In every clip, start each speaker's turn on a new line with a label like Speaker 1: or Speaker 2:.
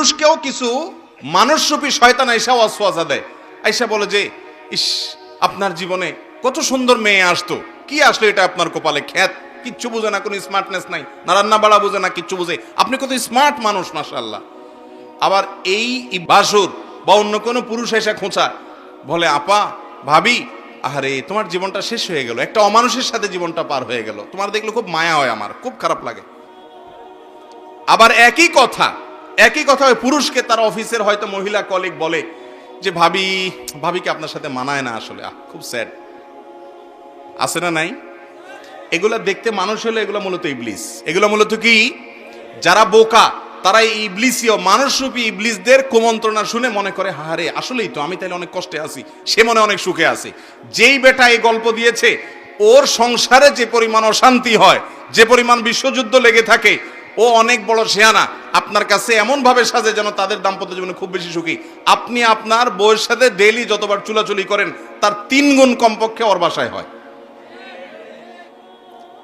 Speaker 1: পুরুষকেও কিছু মানুষরূপী শয়তান আইসা ওয়াসওয়াসা দেয়, আইসা বলে যে ইস আপনার জীবনে কত সুন্দর মেয়ে আসতো, কি আসলো এটা আপনার কপালে, খ্যাত, কিচ্ছু বুঝে না, কোনো স্মার্টনেস নাই, না রান্না বাড়া বুঝে না, কিচ্ছু বুঝে, আপনি কত স্মার্ট মানুষ মাশাআল্লাহ। আবার এই বাসুর বা অন্য কোনো পুরুষ এসে খোঁচা বলে আপা ভাবি আরে তোমার জীবনটা শেষ হয়ে গেল, একটা অমানুষের সাথে জীবনটা পার হয়ে গেল, তোমার দেখলে খুব মায়া হয়, আমার খুব খারাপ লাগে। আবার একই কথা ওই পুরুষকে তার অফিসের হয়তো মহিলা কলিগ বলে যে ভাবিকে আপনার সাথে মানায় না, আসলে খুব স্যাড। আছে না নাই? এগুলা দেখতে মানুষ হলে এগুলো মূলত ইবলিস। এগুলো মূলত কি, যারা বোকা তারা এই ইবলিসীয় মানুষরূপী ইবলিসদের কুমন্ত্রণা শুনে মনে করে হারে আসলেই তো আমি তাইলে অনেক কষ্টে আছি, সে মনে অনেক সুখে আছে। যেই বেটা এই গল্প দিয়েছে ওর সংসারে যে পরিমাণ অশান্তি হয়, যে পরিমাণ বিশ্বযুদ্ধ লেগে থাকে, ও অনেক বড় শেয়ানা, আপনার কাছে এমন ভাবে সাজে যেন তাদের দাম্পত্য জীবনে খুব বেশি সুখী। আপনি আপনার বউয়ের সাথে ডেইলি যতবার চুলাচুলি করেন তার 3 গুণ কমপক্ষে ওর বাসায় হয়,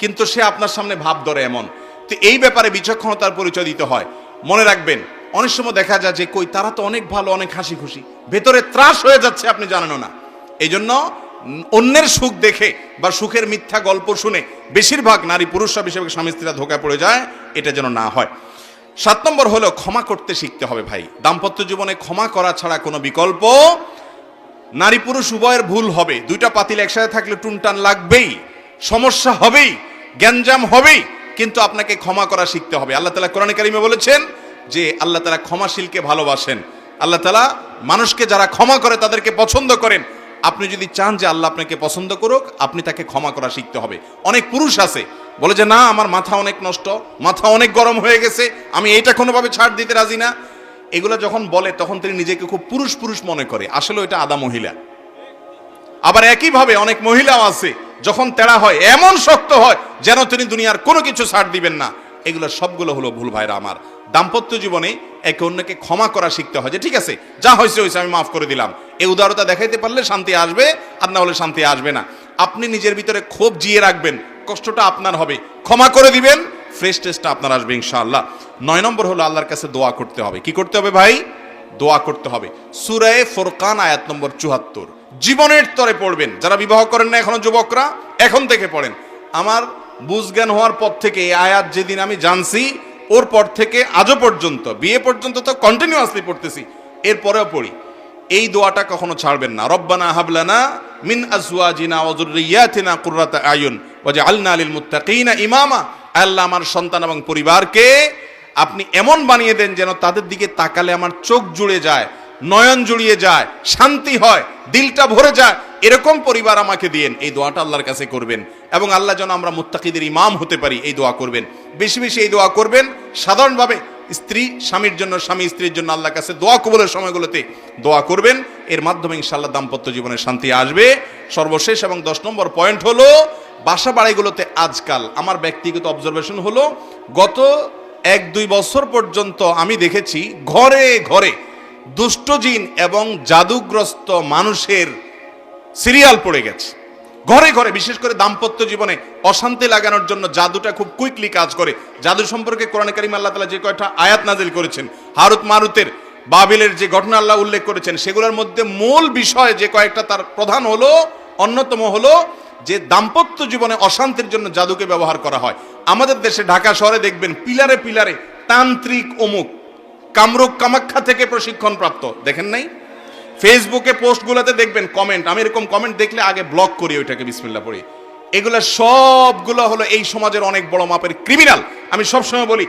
Speaker 1: কিন্তু সে আপনার সামনে ভাব ধরে এমন। তো এই ব্যাপারে বিচক্ষণতার পরিচয় দিতে হয়। মনে রাখবেন অনেক সময় দেখা যায় যে কই তারা তো অনেক ভালো, অনেক হাসি খুশি, ভেতরে ত্রাস হয়ে যাচ্ছে, আপনি জানেনও না। এই জন্য অন্যের সুখ দেখে বা সুখের মিথ্যা গল্প শুনে বেশিরভাগ নারী পুরুষরা বেশিরভাগ স্বামী স্ত্রীরা ধোঁকায় পড়ে যায়, এটা যেন না হয়। 7 নম্বর হলো ক্ষমা করতে শিখতে হবে ভাই। দাম্পত্য জীবনে ক্ষমা করা ছাড়া কোনো বিকল্প, নারী পুরুষ উভয়ের ভুল হবে, 2টা পাতিল একসাথে থাকলে টুনটান লাগবেই, সমস্যা হবেই, গ্যাঞ্জাম হবেই, কিন্তু আপনাকে ক্ষমা করা শিখতে হবে। আল্লাহ তাআলা কোরআনে কারিমে বলেছেন যে আল্লাহ তাআলা ক্ষমাশীলকে ভালোবাসেন, আল্লাহ তাআলা মানুষকে যারা ক্ষমা করে তাদেরকে পছন্দ করেন। আপনি যদি চান যে আল্লাহ আপনাকে পছন্দ করুক, আপনি তাকে ক্ষমা করা শিখতে হবে। অনেক পুরুষ আছে বলে যে না আমার মাথা অনেক নষ্ট, মাথা অনেক গরম হয়ে গেছে, আমি এইটা কোনোভাবে ছাড় দিতে রাজি না। এগুলো যখন বলে তখন তিনি নিজেকে খুব পুরুষ পুরুষ মনে করে, আসলে এটা আদা মহিলা। আবার একইভাবে অনেক মহিলাও আছে যখন তেড়া হয় এমন শক্ত হয় যেন তিনি দুনিয়ার কোনো কিছু ছাড় দিবেন না। এগুলো সবগুলো হলো ভুল ভাইরা আমার। দাম্পত্য জীবনে একে অন্যকে ক্ষমা করা শিখতে হয়, যে ঠিক আছে যা হয়েছে হয়েছে আমি মাফ করে দিলাম। এই উদারতা দেখাইতে পারলে শান্তি আসবে, আর না হলে শান্তি আসবে না। আপনি নিজের ভিতরে ক্ষোভ জিয়ে রাখবেন, কষ্টটা আপনার হবে, ক্ষমা করে দিবেন, ফ্রেশ টেস্টটা আপনার আসবে ইনশাআল্লাহ। 9 নম্বর হলো আল্লাহর কাছে দোয়া করতে হবে। কি করতে হবে ভাই? দোয়া করতে হবে। সূরা ফুরকান আয়াত নম্বর 74 জীবনের তরে পড়বেন। যারা বিবাহ করেন না এখনো যুবকরা, এখন থেকে পড়েন। আমার বুঝজ্ঞান হওয়ার পর থেকে এই আয়াত যেদিন আমি জানছি, ওর পর থেকে আজও পর্যন্ত, বিয়ে পর্যন্ত তো কন্টিনিউয়াসলি পড়তেছি, এরপরেও পড়ি। এই দোয়াটা কখনো ছাড়বেন না। রব্বানা হাবলানা মিন আজওয়াজিনা ওয়া যুররিয়াতিনা কুররাতা আয়ুন ওয়াজআলনা লিল মুত্তাকিনা ইমামা। আল্লাহ আমার সন্তান এবং পরিবারকে আপনি এমন বানিয়ে দেন যেন তাদের দিকে তাকালে আমার চোখ জুড়ে যায়, নয়ন জুড়িয়ে যায়, শান্তি হয়, দিলটা ভরে যায়, এরকম পরিবার আমাকে দিয়েন। এই দোয়াটা আল্লাহর কাছে করবেন, এবং আল্লাহ যেন আমরা মুত্তাকিদের ইমাম হতে পারি, এই দোয়া করবেন। বেশি বেশি এই দোয়া করবেন। সাধারণভাবে স্ত্রী স্বামীর জন্য, স্বামী স্ত্রীর জন্য আল্লাহর কাছে দোয়া কবুলের সময়গুলোতে দোয়া করবেন। এর মাধ্যমে ইনশাআল্লাহ দাম্পত্য জীবনে শান্তি আসবে। সর্বশেষ এবং 10 নম্বর পয়েন্ট হলো, বাসা বাড়িগুলোতে আজকাল আমার ব্যক্তিগত অবজারভেশন হলো, গত 1-2 বছর পর্যন্ত আমি দেখেছি ঘরে ঘরে দুষ্ট জিন এবং জাদুগ্রস্ত মানুষের সিরিয়াল পড়ে গেছে। ঘরে ঘরে, বিশেষ করে দাম্পত্য জীবনে অশান্তি লাগানোর জন্য জাদুটা খুব কুইকলি কাজ করে। জাদু সম্পর্কে কোরআনে কারিমে আল্লাহ তাআলা যে কয়টা আয়াত নাজিল করেছেন, হারুত মারুতের, বাবিলের যে ঘটনা আল্লাহ উল্লেখ করেছেন, সেগুলোর মধ্যে মূল বিষয় যে কয়েকটা, তার প্রধান হলো, অন্যতম হলো যে দাম্পত্য জীবনে অশান্তির জন্য জাদুকে ব্যবহার করা হয়। আমাদের দেশে ঢাকা শহরে দেখবেন পিলারে পিলারে তান্ত্রিক অমুক, কামরূপ কামাখ্যা থেকে প্রশিক্ষণ প্রাপ্ত, দেখেন নাই? ফেসবুকে পোস্টগুলোতে দেখবেন কমেন্ট, আমি এরকম কমেন্ট দেখলে আগে ব্লক করি, ওইটাকে বিসমিল্লাহ পড়ি। এগুলা সবগুলো হলো এই সমাজের অনেক বড় মাপের ক্রিমিনাল। আমি সবসময় বলি,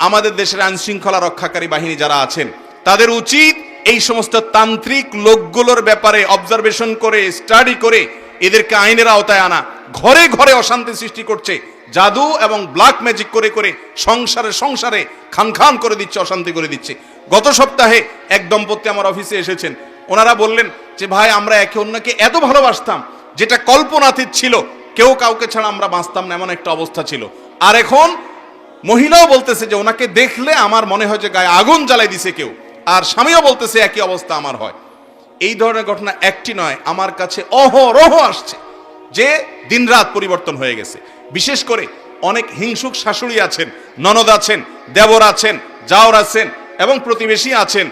Speaker 1: আমাদের দেশের আইন শৃঙ্খলা রক্ষাকারী বাহিনী যারা আছেন তাদের উচিত এই সমস্ত তান্ত্রিক লোকগুলোর ব্যাপারে অবজারভেশন করে, স্টাডি করে এদেরকে আইনের আওতায় আনা। ঘরে ঘরে অশান্তি সৃষ্টি করছে, জাদু এবং ব্ল্যাক ম্যাজিক করে করে সংসারে সংসারে খান খান করে দিচ্ছে, অশান্তি করে দিচ্ছে। গত সপ্তাহে এক দম্পতি আমার অফিসে এসেছেন। ওনারা বললেন যে ভাই আমরা একে অন্যকে এত ভালোবাসতাম, যেটা কল্পনাতীত ছিল, কেউ কাউকে ছাড়া আমরা বাঁচতাম না, এমন একটা অবস্থা ছিল। আর এখন মহিলাও বলতেছে যে ওনাকে দেখলে আমার মনে হয় যে গায়ে আগুন জ্বালাই দিছে কেউ, আর স্বামীও বলতেছে একই অবস্থা আমার হয়। এই ধরনের ঘটনা একটি নয়, আমার কাছে অহরহ আসছে, যে দিনরাত পরিবর্তন হয়ে গেছে। বিশেষ করে অনেক হিংসুক শাশুড়ি আছেন, ননদ আছেন, দেবর আছেন, জাওর আছেন, এবং প্রতিবেশী আছেন,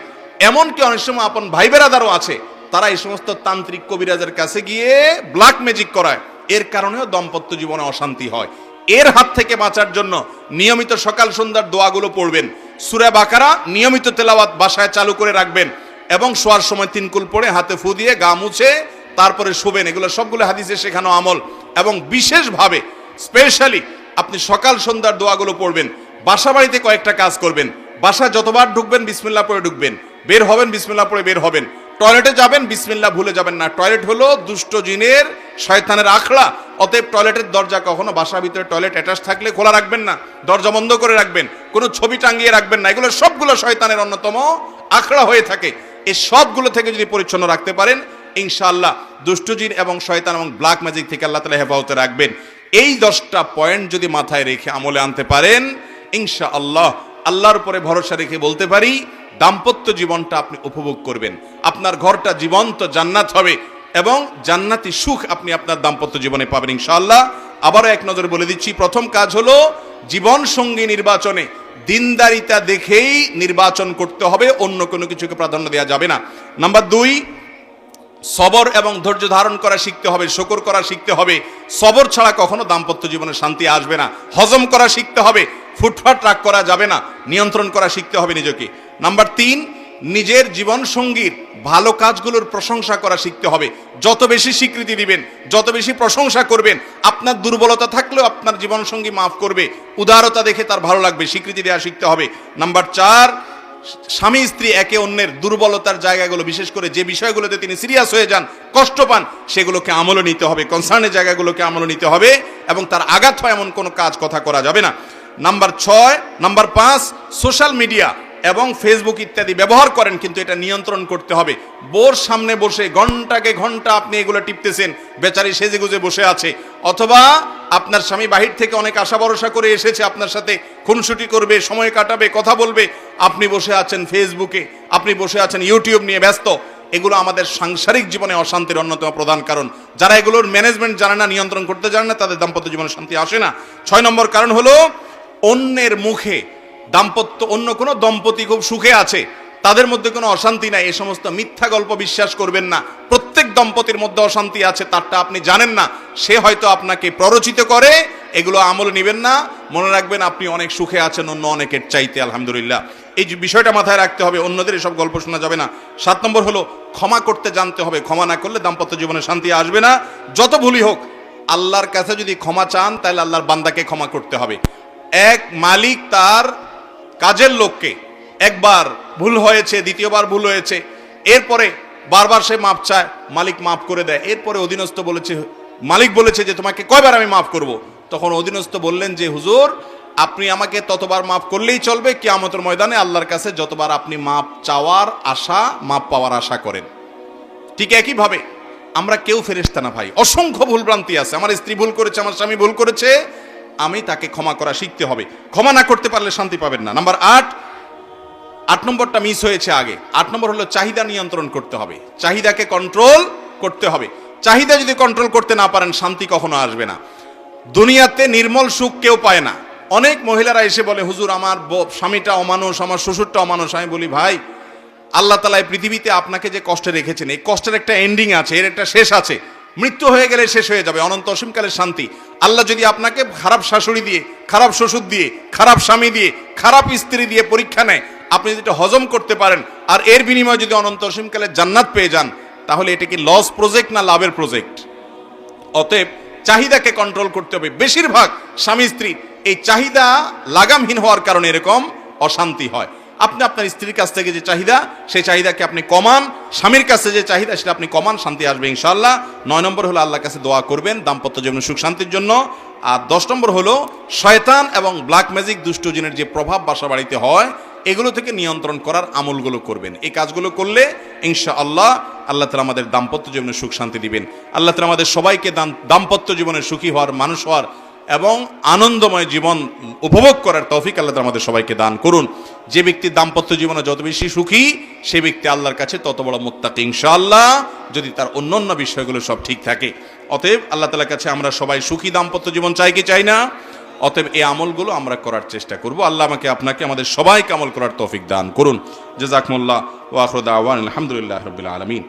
Speaker 1: এমনকি অনেক সময় আপন ভাই বেরাদারও আছে, তারা এই সমস্ত তান্ত্রিক কবিরাজের কাছে গিয়ে ব্ল্যাক ম্যাজিক করায়। এর কারণেও দাম্পত্য জীবনে অশান্তি হয়। এর হাত থেকে বাঁচার জন্য নিয়মিত সকাল সন্ধ্যার দোয়াগুলো পড়বেন, সূরা বাকারা নিয়মিত তেলাওয়াত বাসায় চালু করে রাখবেন, এবং শোয়ার সময় 3 কুল পড়ে হাতে ফু দিয়ে গা মুছে তারপরে শোবেন। এগুলো সবগুলো হাদিসে শেখানো আমল। এবং বিশেষভাবে স্পেশালি আপনি সকাল সন্ধ্যার দোয়াগুলো পড়বেন। বাসা বাড়িতে কয়েকটা কাজ করবেন। বাসায় যতবার ঢুকবেন বিসমিল্লাহ পড়ে ঢুকবেন, বের হবেন বিসমিল্লাহ পড়ে বের হবেন। টয়লেটে যাবেন বিসমিল্লাহ ভুলে যাবেন না। টয়লেট হলো দুষ্ট জিনের, শয়তানের আখড়া। অতএব টয়লেটের দরজা কখনো বাসার ভিতরে টয়লেট অ্যাটাচ থাকলে খোলা রাখবেন না, দরজা বন্ধ করে রাখবেন, কোনো ছবি টাঙিয়ে রাখবেন না। এগুলো সবগুলো শয়তানের অন্যতম আখড়া হয়ে থাকে। এই সবগুলো থেকে যদি পরিচ্ছন্ন রাখতে পারেন, ইনশাআল্লাহ দুষ্ট জিন এবং শয়তান এবং ব্ল্যাক ম্যাজিক থেকে আল্লাহ তাআলা হেফাজতে রাখবেন। এই 10টা পয়েন্ট যদি মাথায় রেখে আমলে আনতে পারেন, ইনশাআল্লাহ আল্লাহর উপরে ভরসা রেখে বলতে পারি দাম্পত্য জীবনটা আপনি উপভোগ করবেন। আপনার ঘরটা জীবন্ত জান্নাত হবে এবং জান্নাতি সুখ আপনি আপনার দাম্পত্য জীবনে পাবেন ইনশাআল্লাহ। আবারও এক নজরে বলে দিচ্ছি, প্রথম কাজ হলো জীবন সঙ্গী নির্বাচনে দিনদারিতা দেখেই নির্বাচন করতে হবে, অন্য কোনো কিছুকে প্রাধান্য দেওয়া যাবে না। নাম্বার 2, সবর এবং ধৈর্য ধারণ করা শিখতে হবে, শুকর করা শিখতে হবে। সবর ছাড়া কখনো দাম্পত্য জীবনে শান্তি আসবে না। হজম করা শিখতে হবে, ফুটফাট রাগ করা যাবে না, নিয়ন্ত্রণ করা শিখতে হবে নিজেকে। নাম্বার 3, নিজের জীবন সঙ্গীর ভালো কাজগুলোর প্রশংসা করা শিখতে হবে। যত বেশি স্বীকৃতি দিবেন, যত বেশি প্রশংসা করবেন, আপনার দুর্বলতা থাকলেও আপনার জীবন সঙ্গী মাফ করবে। উদারতা দেখে তার ভালো লাগবে, স্বীকৃতি দেওয়া শিখতে হবে। নাম্বার 4, স্বামী স্ত্রী একে অন্যের দুর্বলতার জায়গাগুলো, বিশেষ করে যে বিষয়গুলোতে তিনি সিরিয়াস হয়ে যান, কষ্ট পান, সেগুলোকে আমলে নিতে হবে, কনসার্নের জায়গাগুলোকে আমলে নিতে হবে, এবং তার আঘাত হয় এমন কোনো কাজ কথা করা যাবে না। নাম্বার 5, সোশ্যাল মিডিয়া এবং ফেসবুক ইত্যাদি ব্যবহার করেন, কিন্তু এটা নিয়ন্ত্রণ করতে হবে। বোর সামনে বসে ঘন্টাকে ঘন্টা আপনি এগুলো টিপতেছেন, বেচারি সেজে গুজে বসে আছে, অথবা আপনার স্বামী বাহির থেকে অনেক আশা ভরসা করে এসেছে, আপনার সাথে খুনসুটি করবে, সময় কাটাবে, কথা বলবে, আপনি বসে আছেন ফেসবুকে, আপনি বসে আছেন ইউটিউব নিয়ে ব্যস্ত। এগুলো আমাদের সাংসারিক জীবনে অশান্তির অন্যতম প্রধান কারণ। যারা এগুলোর ম্যানেজমেন্ট জানে না, নিয়ন্ত্রণ করতে জানে না, তাদের দাম্পত্য জীবনে শান্তি আসে না। 6 নম্বর কারণ হলো অন্যের মুখে অন্য কোনো দম্পতি খুব সুখে আছে, তাদের মধ্যে কোনো অশান্তি নাই, এই সমস্ত মিথ্যা গল্প বিশ্বাস করবেন না। প্রত্যেক দম্পতির মধ্যে অশান্তি আছে, তারটা আপনি জানেন না, সে হয়তো আপনাকে প্ররোচিত করে, এগুলো আমল নেবেন না। মনে রাখবেন আপনি অনেক সুখে আছেন অন্য অনেকের চাইতে, আলহামদুলিল্লাহ। এই বিষয়টা মাথায় রাখতে হবে, অন্যদের এসব গল্প শোনা যাবে না। 7 নম্বর হলো ক্ষমা করতে জানতে হবে। ক্ষমা না করলে দাম্পত্য জীবনে শান্তি আসবে না। যত ভুলই হোক, আল্লাহর কাছে যদি ক্ষমা চান, তাহলে আল্লাহর বান্দাকে ক্ষমা করতে হবে। এক মালিক তার কাজের লোককে, একবার ভুল হয়েছে, দ্বিতীয়বার ভুল হয়েছে, এরপরে বারবার সে মাপ চায়, মালিক মাফ করে দেয়। এরপরে অধীনস্থ বলেছে, মালিক বলেছে যে তোমাকে কয়বার আমি মাফ করব? তখন অধীনস্থ বললেন যে হুজুর, আপনি আমাকে ততবার মাফ করলেই চলবে, কিয়ামতের ময়দানে আল্লাহর কাছে যতবার আপনি মাপ চাওয়ার আশা, মাপ পাওয়ার আশা করেন। ঠিক একইভাবে আমরা কেউ ফেরেশতা না ভাই, অসংখ্য ভুলভ্রান্তি আছে। আমার স্ত্রী ভুল করেছে, আমার স্বামী ভুল করেছে, আমি তাকে ক্ষমা করা শিখতে হবে। ক্ষমা না করতে পারলে শান্তি পাবেন না। নাম্বার 8 নম্বরটা মিস হয়েছে আগে। 8 নম্বর হলো চাহিদা নিয়ন্ত্রণ করতে হবে, চাহিদাকে কন্ট্রোল করতে হবে। চাহিদা যদি কন্ট্রোল করতে না পারেন, শান্তি কখনো আসবে না। দুনিয়াতে নির্মল সুখ কেউ পায় না। অনেক মহিলারা এসে বলে, হুজুর আমার স্বামীটা অমানুষ, আমার শ্বশুরটা অমানুষ। আমি বলি, ভাই আল্লাহ তাআলা এই পৃথিবীতে আপনাকে যে কষ্টে রেখেছেন, এই কষ্টের একটা এন্ডিং আছে, এর একটা শেষ আছে। মৃত্যু হয়ে গেলে শেষ হয়ে যাবে, অনন্ত অসীমকালের শান্তি। আল্লাহ যদি আপনাকে খারাপ শাশুড়ি দিয়ে, খারাপ শ্বশুর দিয়ে, খারাপ স্বামী দিয়ে, খারাপ স্ত্রী দিয়ে পরীক্ষা নেয়, আপনি যদি এটা হজম করতে পারেন, আর এর বিনিময়ে যদি অনন্ত অসীমকালের জান্নাত পেয়ে যান, তাহলে এটা কি লস প্রজেক্ট না লাভের প্রজেক্ট? অতএব চাহিদাকে কন্ট্রোল করতে হবে। বেশিরভাগ স্বামী স্ত্রী এই চাহিদা লাগামহীন হওয়ার কারণে এরকম অশান্তি হয়। আপনি আপনার স্ত্রীর কাছ থেকে যে চাহিদা, সেই চাহিদাকে আপনি কমান, স্বামীর কাছে যে চাহিদা সেটা আপনি কমান, শান্তি আসবে ইনশাআল্লাহ। 9 নম্বর হলো আল্লাহর কাছে দোয়া করবেন দাম্পত্য জীবনের সুখ শান্তির জন্য। আর 10 নম্বর হলো শয়তান এবং ব্ল্যাক ম্যাজিক, দুষ্ট জিনের যে প্রভাব বাসা বাড়িতে হয়, এগুলো থেকে নিয়ন্ত্রণ করার আমলগুলো করবেন। এই কাজগুলো করলে ইনশাআল্লাহ আল্লাহ তাআলা আমাদের দাম্পত্য জীবনে সুখ শান্তি দিবেন। আল্লাহ তাআলা আমাদের সবাইকে দাম্পত্য জীবনে সুখী হওয়ার, মানুষ হওয়ার এবং আনন্দময় জীবন উপভোগ করার তৌফিক আল্লাহ তাআলা আমাদের সবাইকে দান করুন। যে ব্যক্তি দাম্পত্য জীবনে যত বেশি সুখী, সে ব্যক্তি আল্লাহর কাছে তত বড় মুত্তাকি ইনশাআল্লাহ, যদি তার অন্যান্য বিষয়গুলো সব ঠিক থাকে। অতএব আল্লাহ তাআলার কাছে আমরা সবাই সুখী দাম্পত্য জীবন চাই কি চাই না? অতএব এই আমলগুলো আমরা করার চেষ্টা করব। আল্লাহ আমাকে আপনাকে আমাদের সবাইকে আমল করার তৌফিক দান করুন। জাযাকুমুল্লাহ ওয়া আখিরু দাওয়ানা আলহামদুলিল্লাহি রাব্বিল আলামিন।